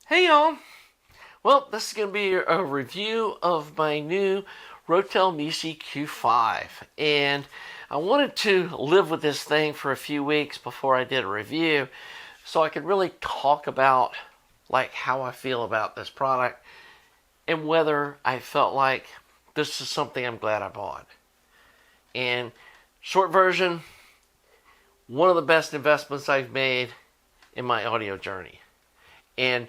Hey y'all! Well, this is going to be a review of my new Rotel Mishi Q5. And I wanted to live with this thing for a few weeks before I did a review so I could really talk about like how I feel about this product and whether I felt like this is something I'm glad I bought. And short version, one of the best investments I've made in my audio journey. And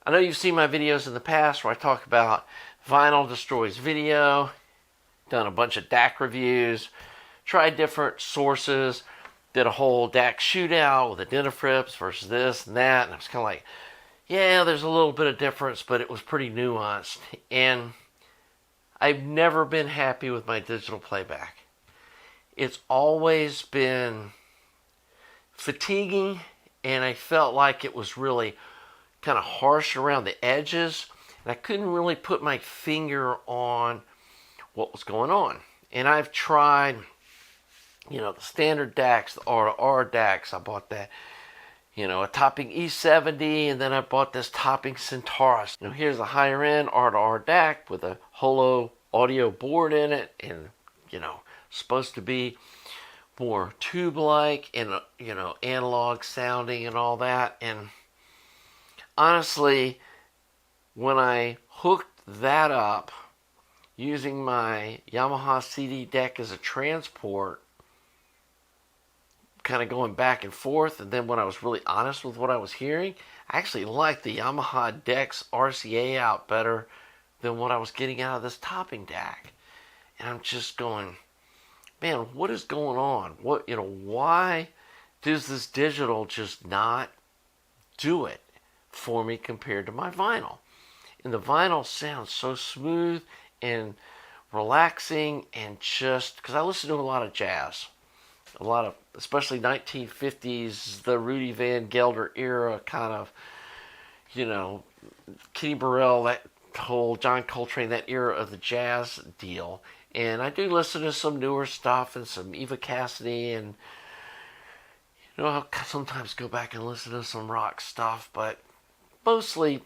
I know you've seen my videos in the past where I talk about vinyl destroys video, done a bunch of DAC reviews, tried different sources, did a whole DAC shootout with identifrips versus this and that, and I was kind of like, yeah, there's a little bit of difference, but it was pretty nuanced. And I've never been happy with my digital playback. It's always been fatiguing, and I felt like it was really kind of harsh around the edges, and I couldn't really put my finger on what was going on. And I've tried, the standard DACs, the R-to-R DACs. I bought that, a topping E70, and then I bought this topping Centaurus. Here's a higher end R-to-R DAC with a holo audio board in it, and supposed to be more tube-like and analog sounding and all that. And honestly, when I hooked that up using my Yamaha CD deck as a transport, kind of going back and forth, and then when I was really honest with what I was hearing, I actually liked the Yamaha deck's RCA out better than what I was getting out of this topping DAC. And I'm just going, man, what is going on? Why does this digital just not do it for me compared to my vinyl? And the vinyl sounds so smooth and relaxing, and just because I listen to a lot of jazz, a lot of especially 1950s, the Rudy Van Gelder era kind of, Kenny Burrell, that whole John Coltrane, that era of the jazz deal. And I do listen to some newer stuff and some Eva Cassidy, and I'll sometimes go back and listen to some rock stuff, but mostly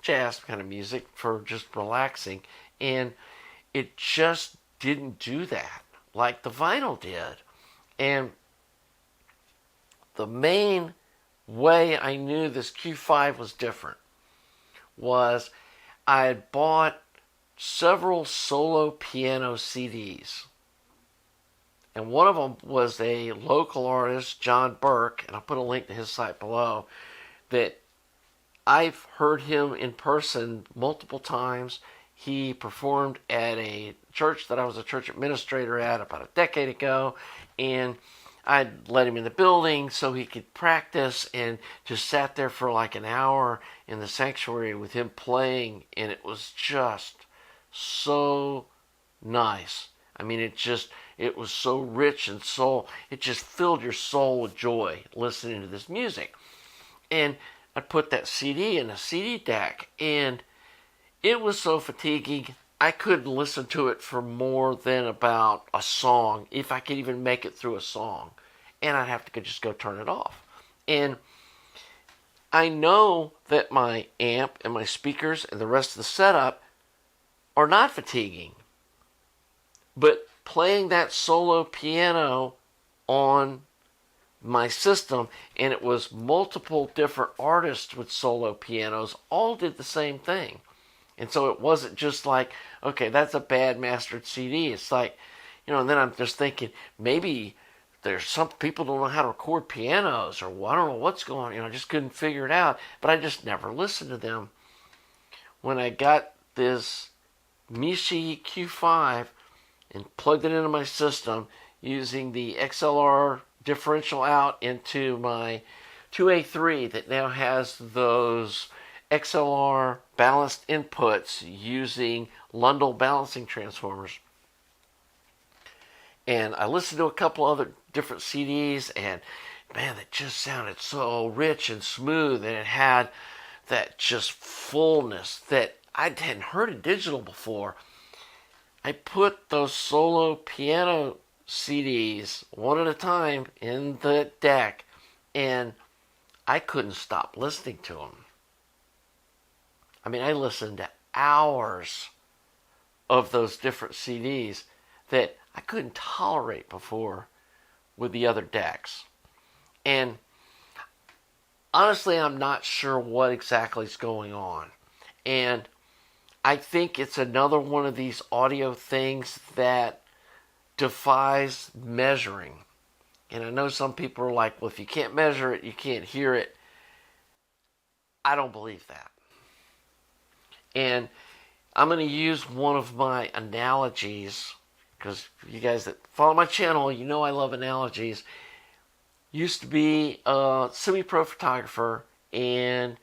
jazz kind of music for just relaxing. And it just didn't do that like the vinyl did. And the main way I knew this Q5 was different was I had bought several solo piano CDs. And one of them was a local artist, John Burke, and I'll put a link to his site below, that I've heard him in person multiple times. He performed at a church that I was a church administrator at about a decade ago, and I'd let him in the building so he could practice, and just sat there for like an hour in the sanctuary with him playing, and it was just so nice. I mean, it was so rich and it just filled your soul with joy listening to this music. And I put that CD in a CD deck, and it was so fatiguing, I couldn't listen to it for more than about a song, if I could even make it through a song. And I'd have to just go turn it off. And I know that my amp and my speakers and the rest of the setup are not fatiguing. But playing that solo piano on my system, and it was multiple different artists with solo pianos, all did the same thing. And so it wasn't just like, okay, that's a bad mastered CD. It's like, and then I'm just thinking, maybe there's some people don't know how to record pianos, or I don't know what's going on. I just couldn't figure it out. But I just never listened to them. When I got this Michi Q5 and plugged it into my system using the XLR differential out into my 2A3 that now has those XLR balanced inputs using Lundell balancing transformers. And I listened to a couple other different CDs, and man, that just sounded so rich and smooth, and it had that just fullness that I hadn't heard in digital before. I put those solo piano CDs one at a time in the deck, And I couldn't stop listening to them. I mean, I listened to hours of those different CDs that I couldn't tolerate before with the other DACs. And honestly, I'm not sure what exactly is going on. And I think it's another one of these audio things that defies measuring. And I know some people are like, well, if you can't measure it, you can't hear it. I don't believe that. And I'm going to use one of my analogies, because you guys that follow my channel, you know I love analogies. Used to be a semi-pro photographer and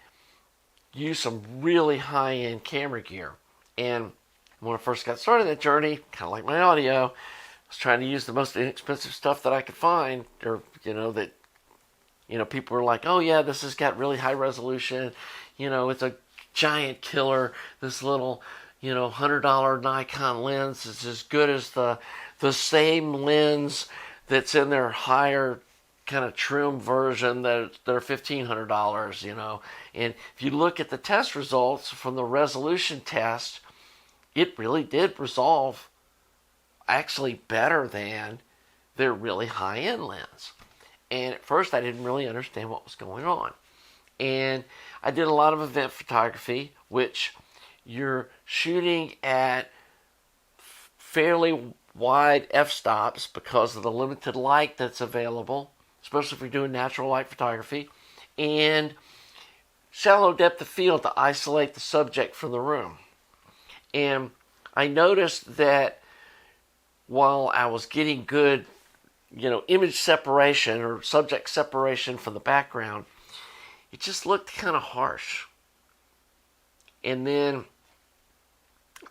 used some really high-end camera gear. And when I first got started that journey, kind of like my audio, I was trying to use the most inexpensive stuff that I could find, or that people were like, oh yeah, this has got really high resolution, it's a giant killer. This little $100 Nikon lens is as good as the same lens that's in their higher kind of trim version that are $1,500, And if you look at the test results from the resolution test, it really did resolve actually better than their really high-end lens. And at first I didn't really understand what was going on. And I did a lot of event photography, which you're shooting at fairly wide f-stops because of the limited light that's available, especially if you're doing natural light photography, and shallow depth of field to isolate the subject from the room. And I noticed that while I was getting good, image separation or subject separation from the background, it just looked kind of harsh. And then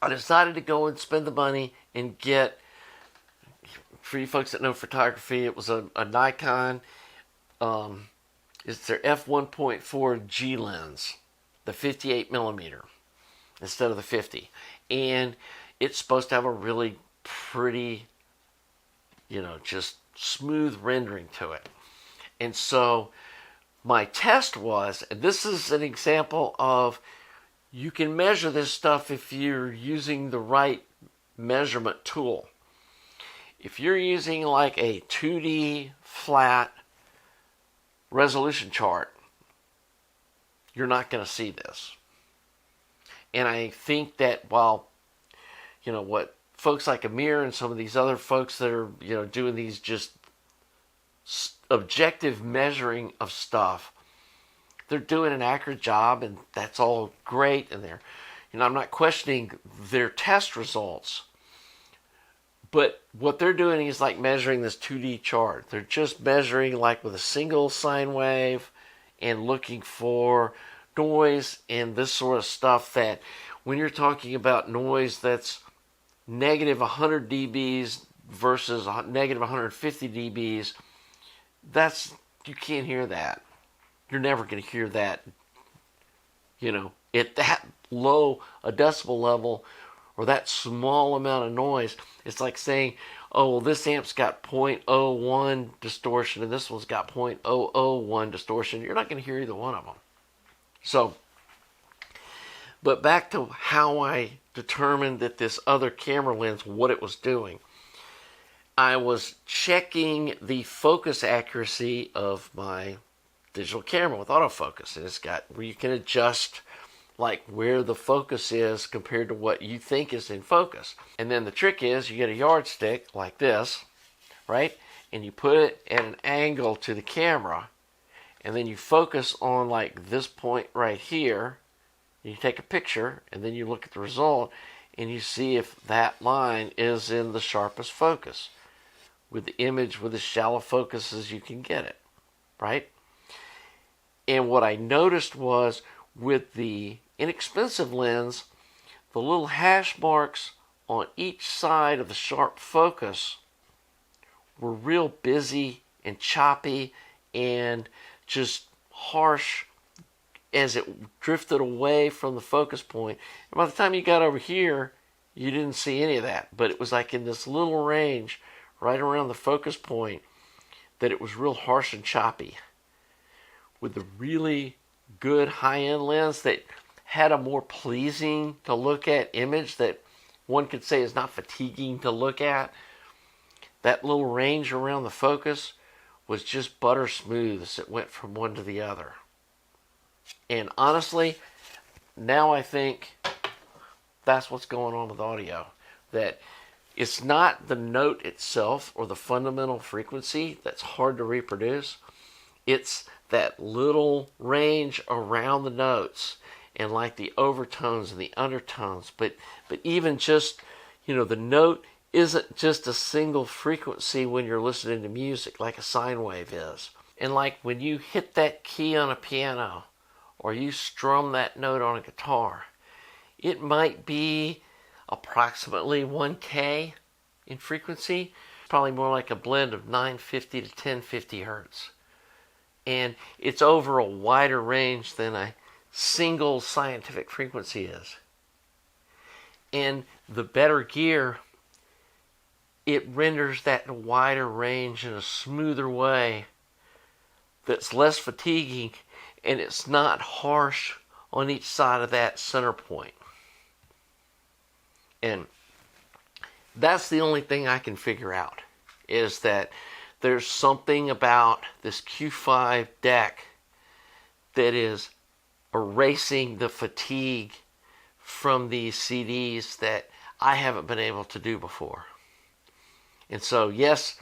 I decided to go and spend the money and get, for you folks that know photography, it was a Nikon, it's their f1.4 G lens, the 58 millimeter instead of the 50. And it's supposed to have a really pretty, just smooth rendering to it. And so my test was, and this is an example of, you can measure this stuff if you're using the right measurement tool. If you're using like a 2D flat resolution chart, you're not going to see this. And I think that while, what folks like Amir and some of these other folks that are, doing these just objective measuring of stuff, they're doing an accurate job, and that's all great. And they're, I'm not questioning their test results, but what they're doing is like measuring this 2D chart. They're just measuring like with a single sine wave and looking for noise and this sort of stuff that when you're talking about noise that's negative 100 dBs versus negative 150 dBs, you can't hear that. You're never going to hear that, at that low a decibel level or that small amount of noise. It's like saying, oh, well, this amp's got 0.01 distortion and this one's got 0.001 distortion. You're not going to hear either one of them. So, but back to how I determined that this other camera lens, what it was doing. I was checking the focus accuracy of my digital camera with autofocus, and it's got where you can adjust like where the focus is compared to what you think is in focus. And then the trick is you get a yardstick like this, right? And you put it at an angle to the camera, and then you focus on like this point right here. You take a picture, and then you look at the result, and you see if that line is in the sharpest focus with the image with as shallow focus as you can get it, right? And what I noticed was with the inexpensive lens, the little hash marks on each side of the sharp focus were real busy and choppy and just harsh as it drifted away from the focus point. And by the time you got over here, you didn't see any of that. But it was like in this little range right around the focus point that it was real harsh and choppy. with the really good high-end lens that had a more pleasing to look at image that one could say is not fatiguing to look at. That little range around the focus was just butter smooth as it went from one to the other. And honestly, now I think that's what's going on with audio. That it's not the note itself or the fundamental frequency that's hard to reproduce. It's that little range around the notes and like the overtones and the undertones. But even just, the note isn't just a single frequency when you're listening to music like a sine wave is. And like when you hit that key on a piano or you strum that note on a guitar, it might be approximately 1K in frequency. Probably more like a blend of 950 to 1050 hertz. And it's over a wider range than a single scientific frequency is. And the better gear, it renders that wider range in a smoother way that's less fatiguing, and it's not harsh on each side of that center point. And that's the only thing I can figure out, is that there's something about this Q5 DAC that is erasing the fatigue from these CDs that I haven't been able to do before. And so, yes,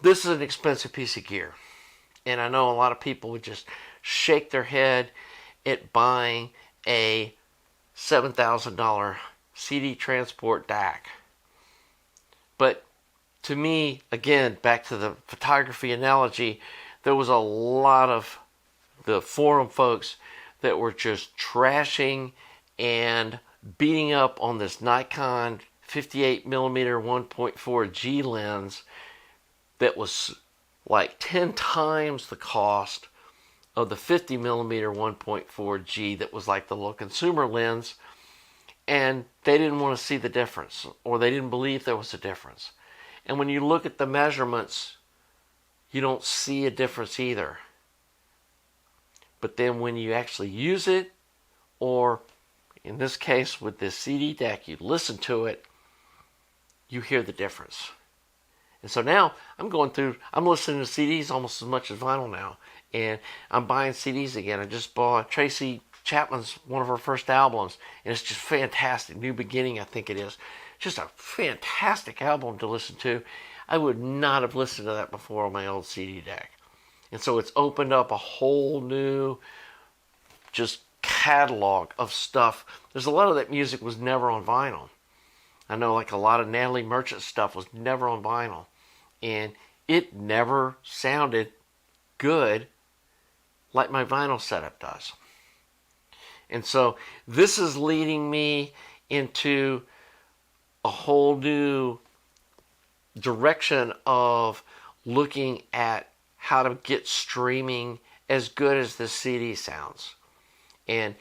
this is an expensive piece of gear. And I know a lot of people would just shake their head at buying a $7,000 CD transport DAC. But to me, again, back to the photography analogy, there was a lot of the forum folks that were just trashing and beating up on this Nikon 58mm 1.4G lens that was like 10 times the cost of the 50mm 1.4G that was like the little consumer lens, and they didn't want to see the difference, or they didn't believe there was a difference. And when you look at the measurements, you don't see a difference either. But then when you actually use it, or in this case with this CD DAC, you listen to it, you hear the difference. And so now I'm listening to CDs almost as much as vinyl now. And I'm buying CDs again. I just bought Tracy Chapman's, one of her first albums, and it's just fantastic. New Beginning, I think it is. Just a fantastic album to listen to. I would not have listened to that before on my old CD DAC. And so it's opened up a whole new just catalog of stuff. There's a lot of that music was never on vinyl. I know like a lot of Natalie Merchant stuff was never on vinyl. And it never sounded good like my vinyl setup does. And so this is leading me into a whole new direction of looking at how to get streaming as good as the CD sounds. And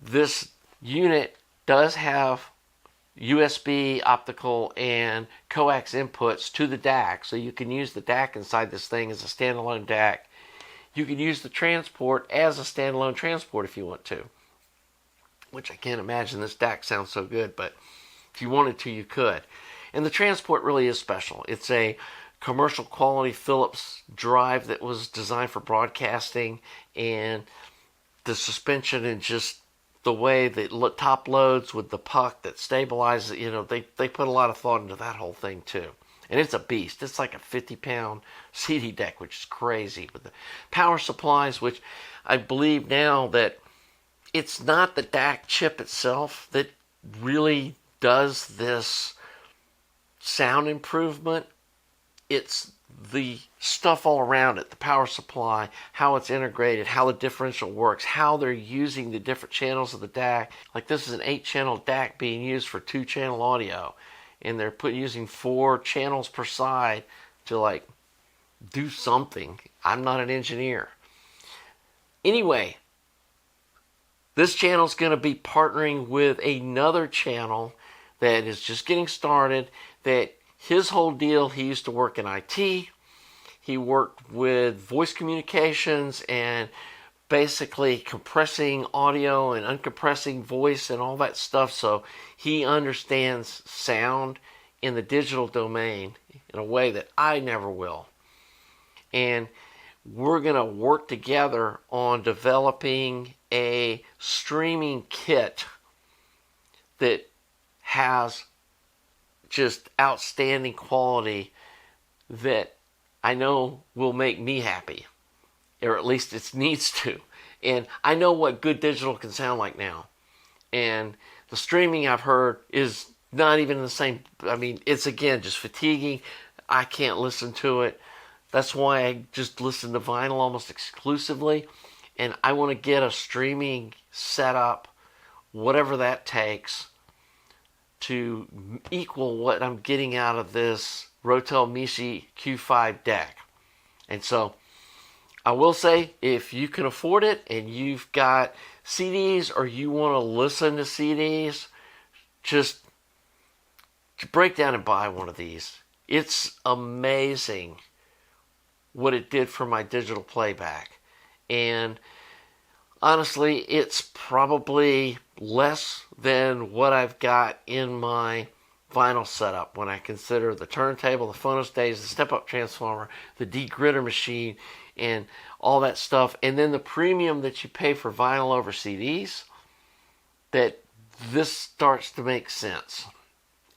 this unit does have USB, optical, and coax inputs to the DAC, so you can use the DAC inside this thing as a standalone DAC. You can use the transport as a standalone transport if you want to, which I can't imagine this DAC sounds so good, but if you wanted to, you could. And the transport really is special. It's a commercial quality Philips drive that was designed for broadcasting, and the suspension and just the way that top loads with the puck that stabilizes it, they put a lot of thought into that whole thing too. And it's a beast. It's like a 50-pound CD DAC, which is crazy. With the power supplies, which I believe now that it's not the DAC chip itself that really does this sound improvement. It's the stuff all around it, the power supply, how it's integrated, how the differential works, how they're using the different channels of the DAC. Like this is an 8-channel DAC being used for 2-channel audio, and they're using 4 channels per side to like do something. I'm not an engineer. Anyway, this channel is going to be partnering with another channel that is just getting started, that his whole deal, he used to work in IT. He worked with voice communications and basically compressing audio and uncompressing voice and all that stuff, so he understands sound in the digital domain in a way that I never will. And we're going to work together on developing a streaming kit that has just outstanding quality that I know will make me happy, or at least it needs to. And I know what good digital can sound like now. And the streaming I've heard is not even the same. I mean, it's again just fatiguing. I can't listen to it. That's why I just listen to vinyl almost exclusively. And I want to get a streaming setup, whatever that takes, to equal what I'm getting out of this Rotel Mishi Q5 DAC. And so I will say, if you can afford it and you've got CDs or you want to listen to CDs, just break down and buy one of these. It's amazing what it did for my digital playback. And honestly, it's probably less than what I've got in my vinyl setup when I consider the turntable, the phonostage, the step-up transformer, the degritter machine, and all that stuff. And then the premium that you pay for vinyl over CDs, that this starts to make sense.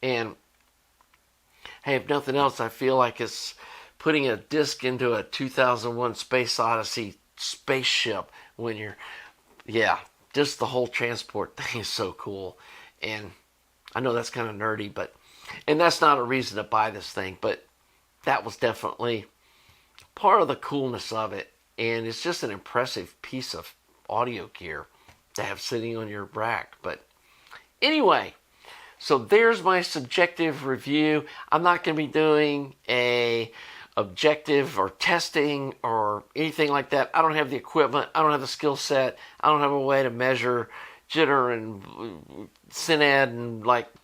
And hey, if nothing else, I feel like it's putting a disc into a 2001 Space Odyssey spaceship when you're, yeah, just the whole transport thing is so cool. And I know that's kind of nerdy, and that's not a reason to buy this thing, but that was definitely part of the coolness of it. And it's just an impressive piece of audio gear to have sitting on your rack. But anyway, so there's my subjective review. I'm not going to be doing a objective or testing or anything like that. I don't have the equipment. I don't have the skill set. I don't have a way to measure jitter and synad and let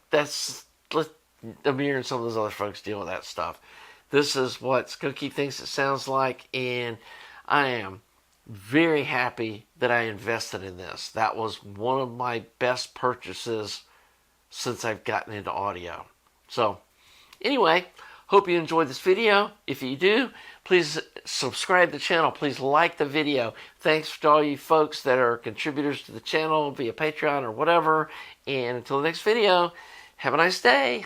Amir and some of those other folks deal with that stuff. This is what Skokie thinks it sounds like, and I am very happy that I invested in this. That was one of my best purchases since I've gotten into audio. So anyway, hope you enjoyed this video. If you do, please subscribe to the channel. Please like the video. Thanks to all you folks that are contributors to the channel via Patreon or whatever. And until the next video, have a nice day.